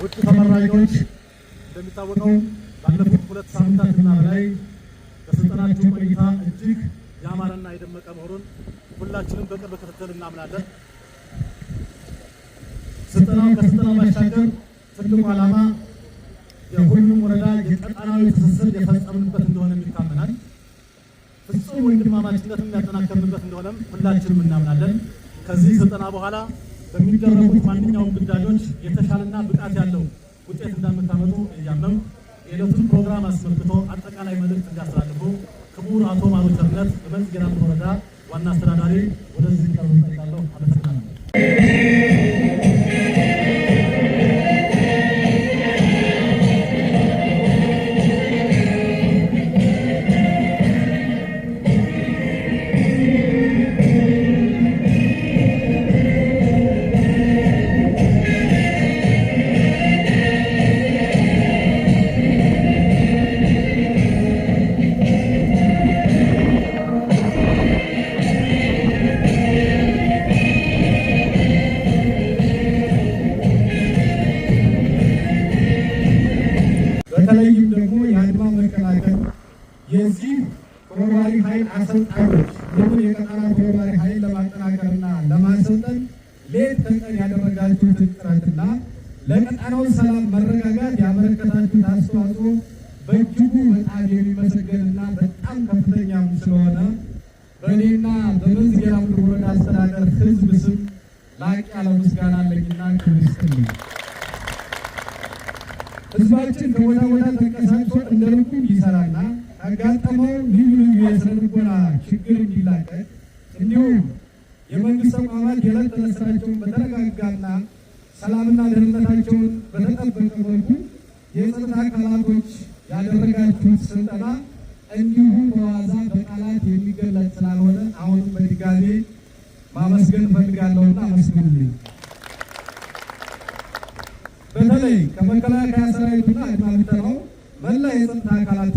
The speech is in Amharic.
ውድ ተመራቂዎች እንደሚታወቀው ባለፉት 2 ሳምንታትና በላይ በስልጠናችሁ ቆይታ እጅግ ያማረና የደመቀ መሆኑን ሁላችንም በቅርብ ክትትል እናምናለን። ስልጠናው ከስልጠና ባሻገር ትልቁ ዓላማ የሁሉም ወረዳ የቀጣናዊ ትስስር የፈጸምንበት እንደሆነ ይታመናል። ፍጹም ወንድማማችነትን ያጠናከርንበት እንደሆነም ሁላችንም እናምናለን። ከዚህ ስልጠና በኋላ በሚደረጉት ማንኛውም ግዳጆች የተሻለና ብቃት ያለው ውጤት እንደምታመጡ እያመንኩ የዕለቱን ፕሮግራም አስመልክቶ አጠቃላይ መልእክት እንዲያስተላልፉ ክቡር አቶ ማሩ ቸርነት የመንዝ ጌራም ወረዳ ዋና አስተዳዳሪ ወደዚህ ቀርቡ ጠይቃለሁ። አመሰግናለሁ። በተለይም ደግሞ የአድማ መከላከል የዚህ ተወርዋሪ ኃይል አሰልጣኞች ይህን የቀጠና ተወርዋሪ ኃይል ለማጠናከርና ለማሰልጠን ሌት ተቀን ያደረጋችሁትን ጥረትና ለቀጠናው ሰላም መረጋጋት ያበረከታችሁት አስተዋጽኦ በእጅጉ በጣም የሚመሰገንና በጣም ከፍተኛም ስለሆነ በእኔና በመንዝ ጌራም ወረዳ አስተዳደር ሕዝብ ስም ላቅ ያለ ምስጋና አለኝና ክብር ይስጥልኝ። ህዝባችን ከቦታ ቦታ ተንቀሳቅሶ እንደ ልቡ ይሰራና ያጋጠመው ልዩ ልዩ የስነ ልቦና ችግር እንዲላቀቅ እንዲሁም የመንግስት ተቋማት የዕለት ተዕለት ስራቸውን በተረጋጋና ሰላምና ደህንነታቸውን በተጠበቀ መልኩ የጸጥታ አካላቶች ያደረጋችሁት ስልጠና እንዲሁ በዋዛ በቃላት የሚገለጽ ስላልሆነ አሁንም በድጋሜ ማመስገን እፈልጋለሁና አመስግኑልኝ። በተለይ ከመከላከያ ሰራዊቱና አድማ ብተናው መላ የጸጥታ አካላት